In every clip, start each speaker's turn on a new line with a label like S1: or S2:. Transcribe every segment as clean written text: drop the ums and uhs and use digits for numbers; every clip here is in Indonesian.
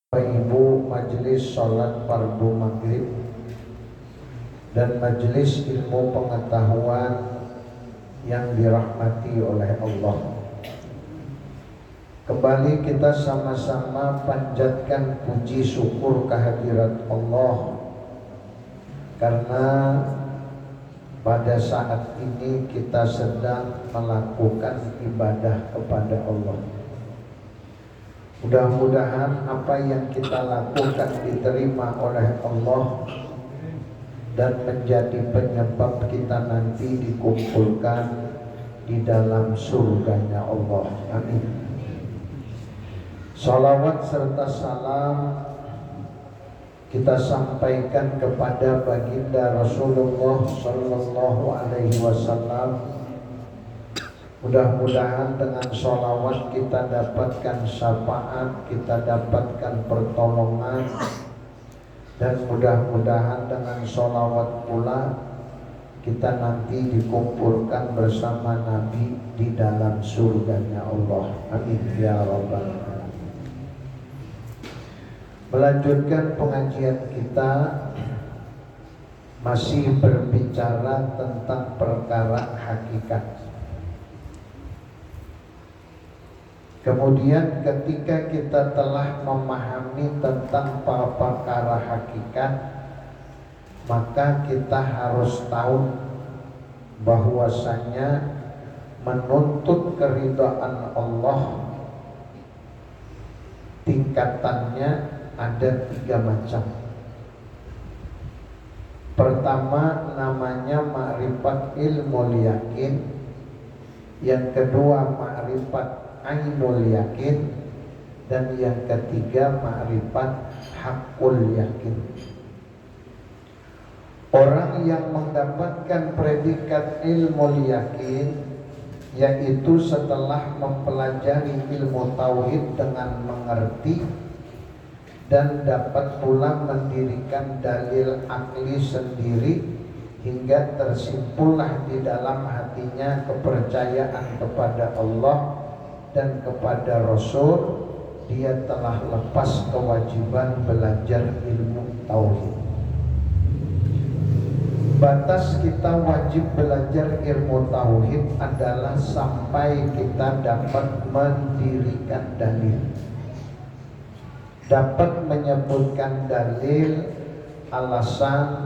S1: Ibu, majelis sholat fardu maghrib dan majelis ilmu pengetahuan yang dirahmati oleh Allah. Kembali kita sama-sama panjatkan puji syukur kehadirat Allah, karena pada saat ini kita sedang melakukan ibadah kepada Allah. Mudah-mudahan apa yang kita lakukan diterima oleh Allah dan menjadi penyebab kita nanti dikumpulkan di dalam surganya Allah. Amin. Salawat serta salam kita sampaikan kepada baginda Rasulullah Sallallahu Alaihi Wasallam. Mudah-mudahan dengan sholawat kita dapatkan syafaat, kita dapatkan pertolongan, dan mudah-mudahan dengan sholawat pula kita nanti dikumpulkan bersama Nabi di dalam surganya Allah. Amin ya rabbal alamin. Melanjutkan pengajian kita, masih berbicara tentang perkara hakikat. Kemudian ketika kita telah memahami tentang perkara hakikat, maka kita harus tahu bahwasanya menuntut keridhaan Allah tingkatannya ada 3 macam. Pertama namanya ma'rifat ilmu yakin, yang kedua ma'rifat ainul yakin, dan yang ketiga ma'rifat hakul yakin. Orang yang mendapatkan predikat ilmu yakin, yaitu setelah mempelajari ilmu tauhid dengan mengerti dan dapat pula mendirikan dalil akli sendiri, hingga tersimpullah di dalam hatinya kepercayaan kepada Allah dan kepada Rasul, dia telah lepas kewajiban belajar ilmu tauhid. Batas kita wajib belajar ilmu tauhid adalah sampai kita dapat mendirikan dalil, dapat menyebutkan dalil alasan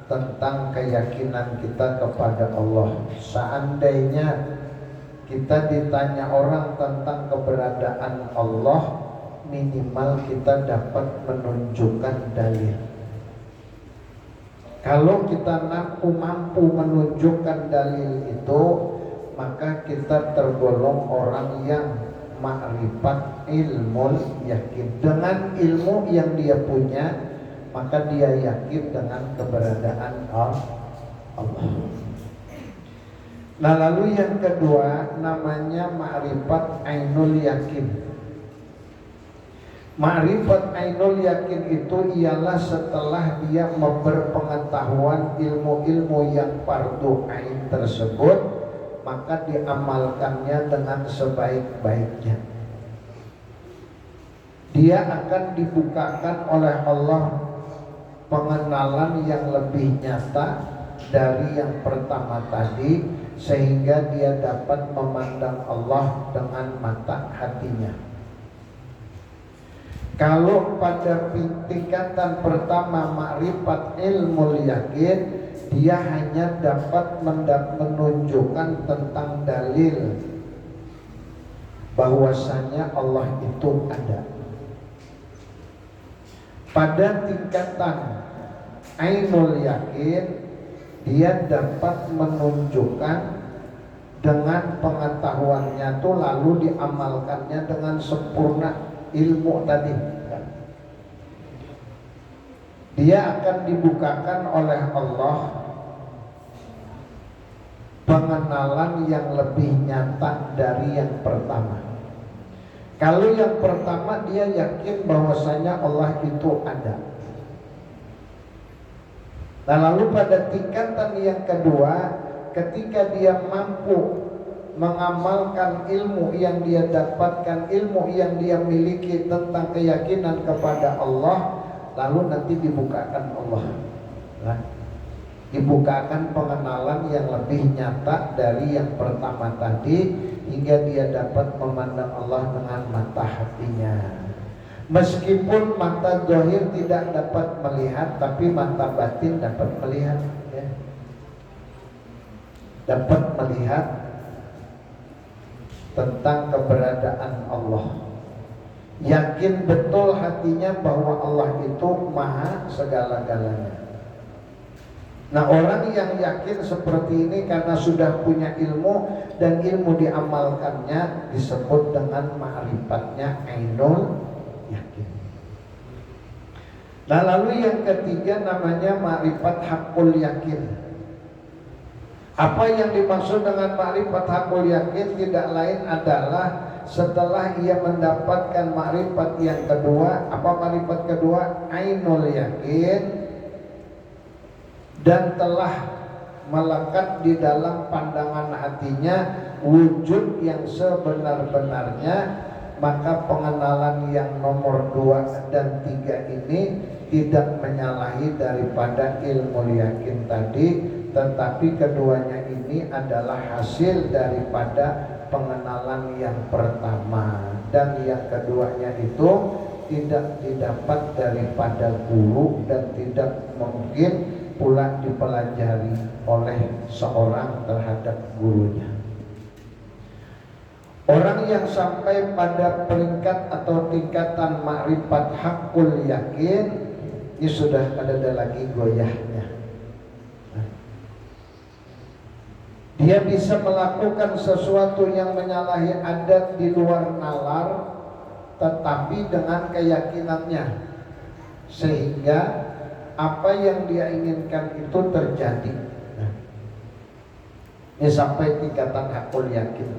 S1: tentang keyakinan kita kepada Allah. Seandainya kita ditanya orang tentang keberadaan Allah, minimal kita dapat menunjukkan dalil. Kalau kita mampu menunjukkan dalil itu, maka kita tergolong orang yang ma'rifat ilmu yakin. Dengan ilmu yang dia punya, maka dia yakin dengan keberadaan Allah. Nah, lalu yang kedua namanya ma'rifat ainul yakin. Ma'rifat ainul yakin itu ialah setelah dia berpengetahuan ilmu-ilmu yang fardu ain tersebut, maka diamalkannya dengan sebaik-baiknya. Dia akan dibukakan oleh Allah pengenalan yang lebih nyata dari yang pertama tadi, sehingga dia dapat memandang Allah dengan mata hatinya. Kalau pada tingkatan pertama ma'rifat ilmu yakin, dia hanya dapat menunjukkan tentang dalil bahwasanya Allah itu ada. Pada tingkatan ainul yakin, dia dapat menunjukkan dengan pengetahuannya itu, lalu diamalkannya dengan sempurna ilmu tadi. Dia akan dibukakan oleh Allah pengenalan yang lebih nyata dari yang pertama. Kalau yang pertama dia yakin bahwasanya Allah itu ada. Nah, lalu pada tingkatan yang kedua, ketika dia mampu mengamalkan ilmu yang dia dapatkan, ilmu yang dia miliki tentang keyakinan kepada Allah, lalu nanti dibukakan Allah, nah, dibukakan pengenalan yang lebih nyata dari yang pertama tadi, hingga dia dapat memandang Allah dengan mata hatinya. Meskipun mata zahir tidak dapat melihat, tapi mata batin dapat melihat, ya. Dapat melihat tentang keberadaan Allah. Yakin betul hatinya bahwa Allah itu maha segala-galanya. Nah, orang yang yakin seperti ini karena sudah punya ilmu dan ilmu diamalkannya, disebut dengan ma'rifatnya ainul yakin. Nah, lalu yang ketiga namanya ma'rifat hakul yakin. Apa yang dimaksud dengan ma'rifat hakul yakin tidak lain adalah setelah ia mendapatkan ma'rifat yang kedua. Apa ma'rifat kedua? Ainul yakin. Dan telah melekat di dalam pandangan hatinya wujud yang sebenar-benarnya, maka pengenalan yang nomor 2 dan 3 ini tidak menyalahi daripada ilmu yakin tadi, tetapi keduanya ini adalah hasil daripada pengenalan yang pertama, dan yang keduanya itu tidak didapat daripada guru dan tidak mungkin pula dipelajari oleh seorang terhadap gurunya. Orang yang sampai pada peringkat atau tingkatan ma'rifat hakul yakin, ini sudah ada lagi goyahnya. Dia bisa melakukan sesuatu yang menyalahi adat di luar nalar, tetapi dengan keyakinannya, sehingga apa yang dia inginkan itu terjadi. Nah, ini sampai tingkatan hakul yakin.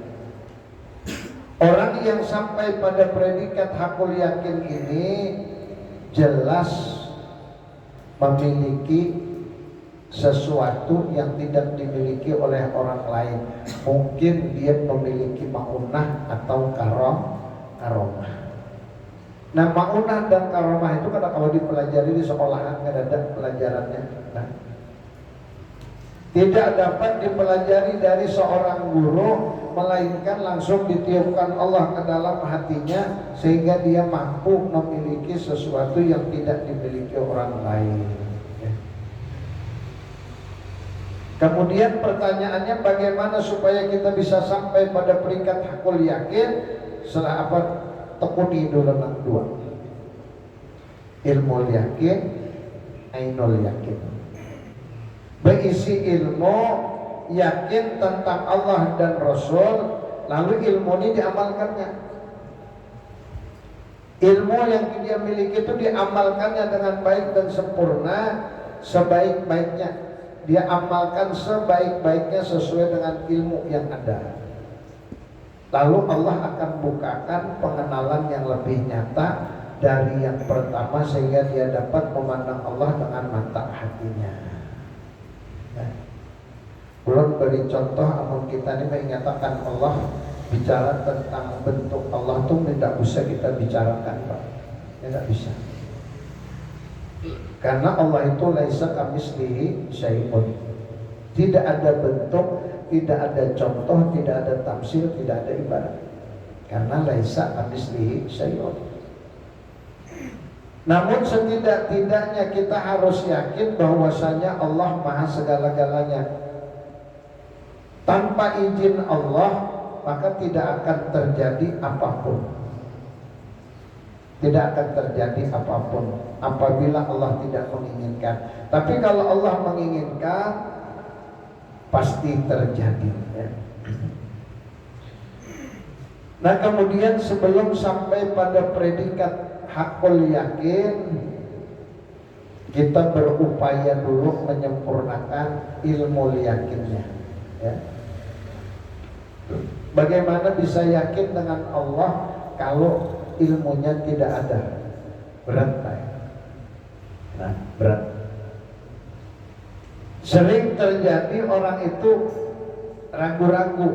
S1: Orang yang sampai pada predikat hakul yakin ini jelas memiliki sesuatu yang tidak dimiliki oleh orang lain. Mungkin dia memiliki ma'unah atau karomah. Nah, ma'unah dan karomah itu kalau dipelajari di sekolahan kan ada pelajarannya. Nah, tidak dapat dipelajari dari seorang guru, melainkan langsung ditiupkan Allah ke dalam hatinya, sehingga dia mampu memiliki sesuatu yang tidak dimiliki orang lain. Kemudian pertanyaannya, bagaimana supaya kita bisa sampai pada peringkat hakul yakin? Setelah apa? Tekuni dulu yang 2. Ilmu yakin, ainul yakin. Berisi ilmu yakin tentang Allah dan Rasul, lalu ilmu ini diamalkannya. Ilmu yang dia miliki itu diamalkannya dengan baik dan sempurna, sebaik-baiknya. Dia amalkan sebaik-baiknya sesuai dengan ilmu yang ada. Lalu Allah akan bukakan pengenalan yang lebih nyata dari yang pertama, sehingga dia dapat memandang Allah dengan mata hatinya. Belum beri contoh, namun kita ini mengatakan Allah, bicara tentang bentuk Allah tuh tidak bisa kita bicarakan, Pak. Tidak bisa. Karena Allah itu laisa kamitslihi syai'un. Tidak ada bentuk, tidak ada contoh, tidak ada tamsil, tidak ada ibarat. Karena laisa kamitslihi syai'un. Namun setidak-tidaknya kita harus yakin bahwasanya Allah maha segala-galanya. Tanpa izin Allah, maka tidak akan terjadi apapun. Tidak akan terjadi apapun apabila Allah tidak menginginkan. Tapi kalau Allah menginginkan, pasti terjadi. Nah, kemudian sebelum sampai pada predikat hakul yakin, kita berupaya dulu menyempurnakan ilmu yakinnya. Ya. Bagaimana bisa yakin dengan Allah kalau ilmunya tidak ada? Berat, Pak. Nah, berat. Sering terjadi orang itu ragu-ragu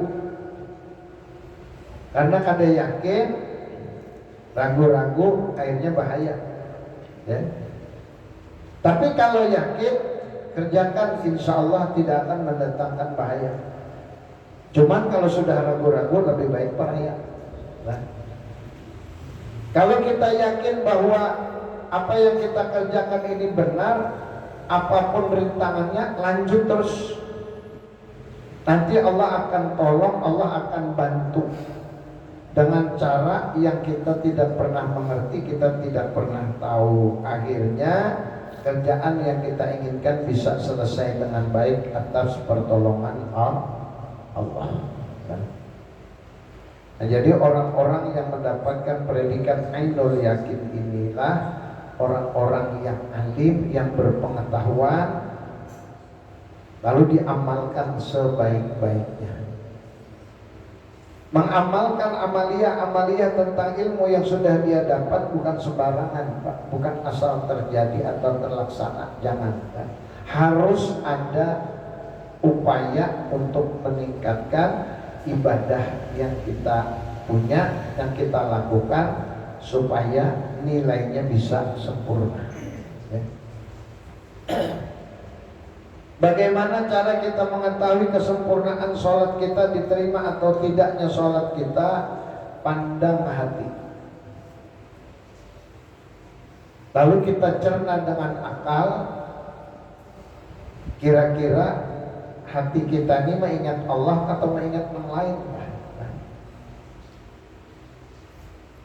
S1: Karena kada yakin, ragu-ragu, akhirnya bahaya. Ya. Tapi kalau yakin, kerjakan, insya Allah tidak akan mendatangkan bahaya. Cuman kalau sudah ragu-ragu lebih baik bahaya. Nah, kalau kita yakin bahwa apa yang kita kerjakan ini benar, apapun rintangannya lanjut terus. Nanti Allah akan tolong, Allah akan bantu dengan cara yang kita tidak pernah mengerti, kita tidak pernah tahu. Akhirnya kerjaan yang kita inginkan bisa selesai dengan baik atas pertolongan Allah. Nah, jadi orang-orang yang mendapatkan predikat ainul yakin inilah orang-orang yang alim, yang berpengetahuan, lalu diamalkan sebaik-baiknya. Mengamalkan amalia tentang ilmu yang sudah dia dapat bukan sembarangan, Pak. Bukan asal terjadi atau terlaksana. Jangan, Pak. Harus ada upaya untuk meningkatkan ibadah yang kita punya, yang kita lakukan, supaya nilainya bisa sempurna. Ya. Bagaimana cara kita mengetahui kesempurnaan sholat kita, diterima atau tidaknya sholat kita? Pandang hati. Lalu kita cerna dengan akal. Kira-kira hati kita ini mengingat Allah atau mengingat yang lain?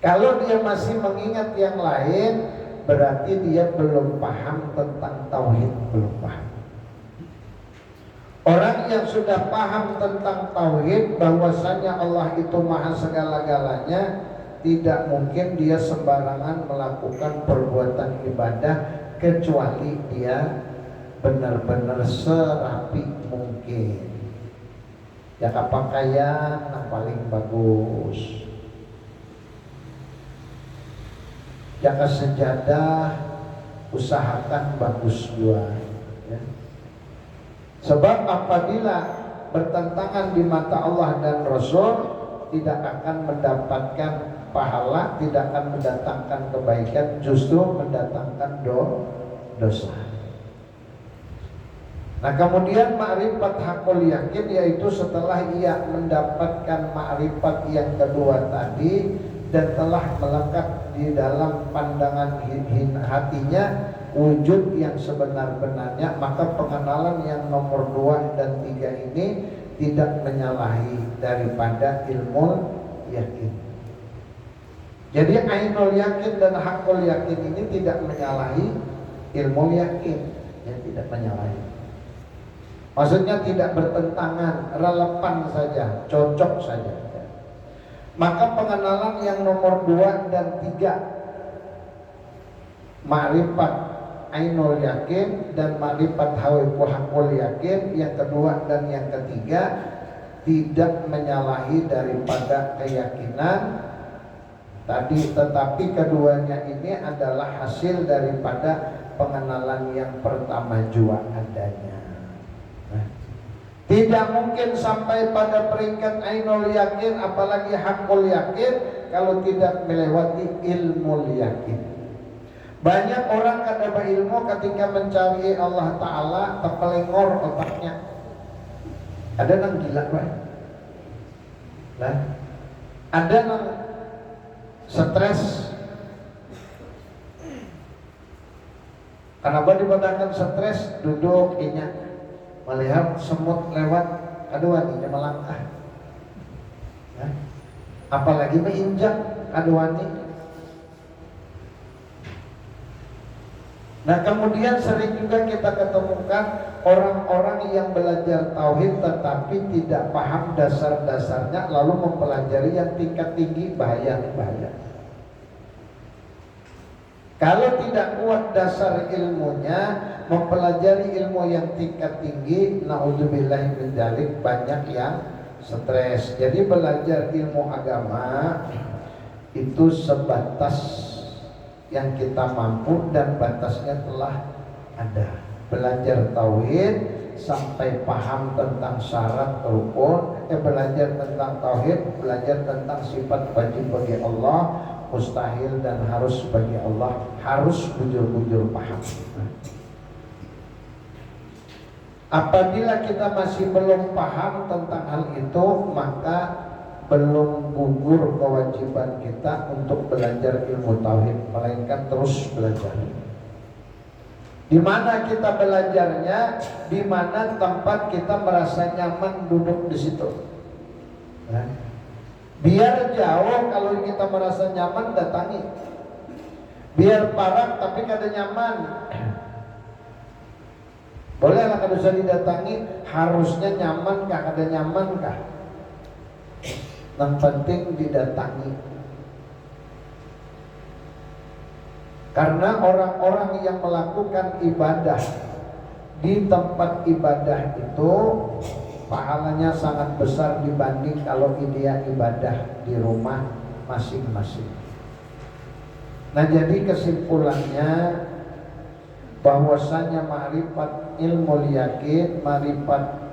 S1: Kalau dia masih mengingat yang lain, berarti dia belum paham tentang tauhid, belum paham. Orang yang sudah paham tentang tauhid, bahwasanya Allah itu maha segala-galanya, tidak mungkin dia sembarangan melakukan perbuatan ibadah kecuali dia benar-benar serapi mungkin. Jaga pakaian yang paling bagus, jaga sejadah, usahakan bagus juga. Ya. Sebab apabila bertentangan di mata Allah dan Rasul, tidak akan mendapatkan pahala, tidak akan mendatangkan kebaikan, justru mendatangkan dosa. Nah, kemudian ma'rifat hakul yakin, yaitu setelah ia mendapatkan ma'rifat yang kedua tadi dan telah melekat di dalam pandangan hatinya wujud yang sebenar-benarnya, maka pengenalan yang nomor 2 dan 3 ini tidak menyalahi daripada ilmu yakin. Jadi ainul yakin dan hakul yakin ini tidak menyalahi ilmu yakin, ya, tidak menyalahi. Maksudnya tidak bertentangan, relevan saja, cocok saja. Maka pengenalan yang nomor 2 dan 3, ma'rifat ainul yakin dan ma'rifat hakul yakin, yang kedua dan yang ketiga, tidak menyalahi daripada keyakinan tadi, tetapi keduanya ini adalah hasil daripada pengenalan yang pertama juga adanya. Tidak mungkin sampai pada peringkat ainul yakin apalagi hakul yakin kalau tidak melewati ilmu yakin. Banyak orang kada berilmu ketika mencari Allah Ta'ala terpelengor otaknya. Ada yang gila, Pak. Nah, ada yang stres. Kenapa dikatakan stres? Duduk inyak, melihat semut lewat, aduani melangkah. Nah, apalagi menginjak aduani. Nah, kemudian sering juga kita ketemukan orang-orang yang belajar tauhid tetapi tidak paham dasar-dasarnya, lalu mempelajari yang tingkat tinggi. Bahaya. Kalau tidak kuat dasar ilmunya, mempelajari ilmu yang tingkat tinggi, naudzubillahi min dzalik, banyak yang stres. Jadi belajar ilmu agama itu sebatas yang kita mampu dan batasnya telah ada. Belajar tauhid sampai paham tentang syarat rukun belajar tentang tauhid, belajar tentang sifat wajib bagi Allah, mustahil dan harus bagi Allah, harus bujur-bujur paham. Apabila kita masih belum paham tentang hal itu, maka belum gugur kewajiban kita untuk belajar ilmu tauhid, melainkan terus belajar. Di mana kita belajarnya, di mana tempat kita merasa nyaman duduk di situ. Nah, biar jauh kalau kita merasa nyaman datangi. Biar parah tapi kada nyaman. Bolehlah kada usah didatangi, harusnya nyaman kah, kada nyaman kah? Yang penting didatangi. Karena orang-orang yang melakukan ibadah di tempat ibadah itu pahalanya sangat besar dibanding kalau dia ibadah di rumah masing-masing. Nah, jadi kesimpulannya bahwasanya ma'rifat ilmu yakin, ma'rifat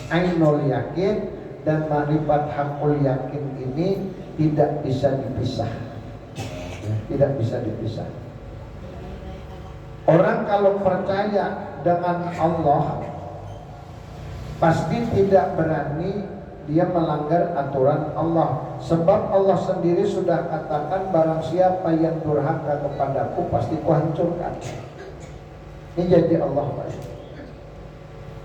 S1: ainul yakin dan ma'rifat hakul yakin ini tidak bisa dipisah. Tidak bisa dipisah. Orang kalau percaya dengan Allah pasti tidak berani dia melanggar aturan Allah. Sebab Allah sendiri sudah katakan, barang siapa yang durhaka kepadaku pasti kuhancurkan. Ini jadi Allah.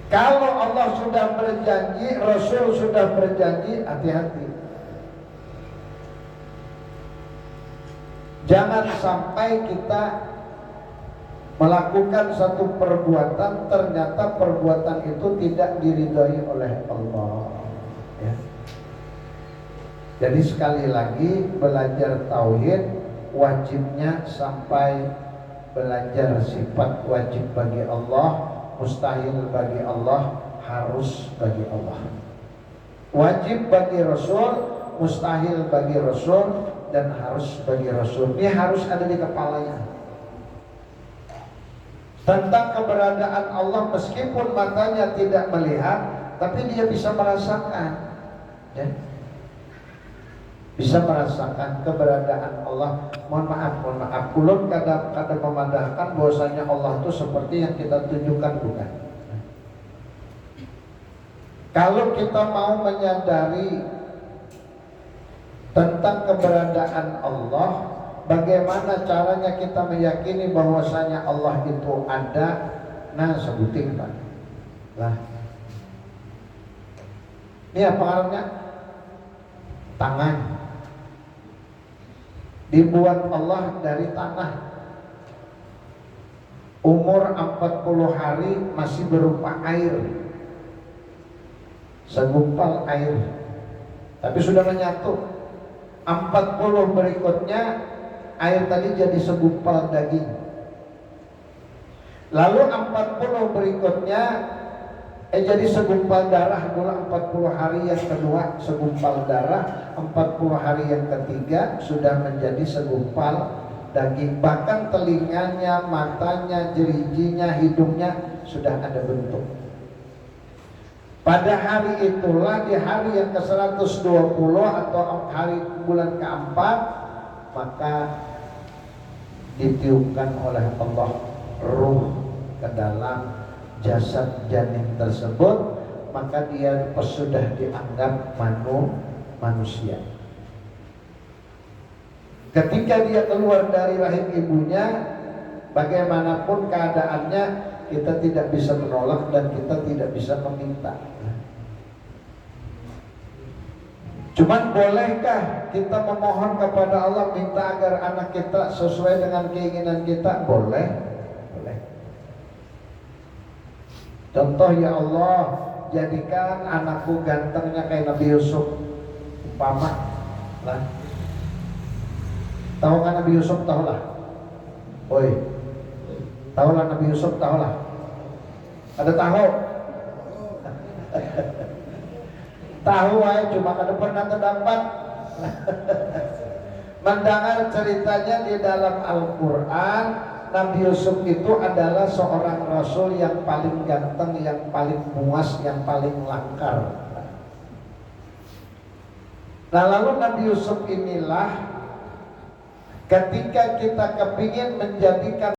S1: Kalau Allah sudah berjanji, Rasul sudah berjanji, hati-hati. Jangan sampai kita melakukan satu perbuatan, ternyata perbuatan itu tidak diridhoi oleh Allah. Ya. Jadi sekali lagi, belajar tauhid wajibnya sampai belajar sifat wajib bagi Allah, mustahil bagi Allah, harus bagi Allah. Wajib bagi Rasul, mustahil bagi Rasul, dan harus bagi Rasul. Ini harus ada di kepalanya. Tentang keberadaan Allah meskipun matanya tidak melihat, tapi dia bisa merasakan, ya? Bisa merasakan keberadaan Allah. Mohon maaf, ulun kadang memandangkan bahwasanya Allah itu seperti yang kita tunjukkan, bukan. Kalau kita mau menyadari tentang keberadaan Allah, bagaimana caranya kita meyakini bahwasanya Allah itu ada? Nah, sebutin Pak. Lah, ini apa karena? Tangan. Dibuat Allah dari tanah. Umur 40 hari masih berupa air. Segumpal air. Tapi sudah menyatu. 40 berikutnya air tadi jadi segumpal daging. Lalu 40 berikutnya jadi segumpal darah. Mula 40 hari yang kedua segumpal darah, 40 hari yang ketiga sudah menjadi segumpal daging. Bahkan telinganya, matanya, jerijinya, hidungnya sudah ada bentuk. Pada hari itulah, di hari yang ke-120 atau hari bulan keempat, maka ditiupkan oleh Allah ruh ke dalam jasad janin tersebut, maka dia sudah dianggap manusia. Ketika dia keluar dari rahim ibunya, bagaimanapun keadaannya, kita tidak bisa menolak dan kita tidak bisa meminta. Cuman bolehkah kita memohon kepada Allah, minta agar anak kita sesuai dengan keinginan kita? Boleh. Boleh. Contoh, ya Allah, jadikan anakku gantengnya kayak Nabi Yusuf. Umpama lah. Tahu kan Nabi Yusuf? Tahu lah. Oi, tahu lah Nabi Yusuf, tahu lah. Ada tahu? Tahu aja, cuma kada pernah terdapat. Mendengar ceritanya di dalam Al-Quran, Nabi Yusuf itu adalah seorang rasul yang paling ganteng, yang paling muas, yang paling langkar. Nah lalu Nabi Yusuf inilah ketika kita kepingin menjadikan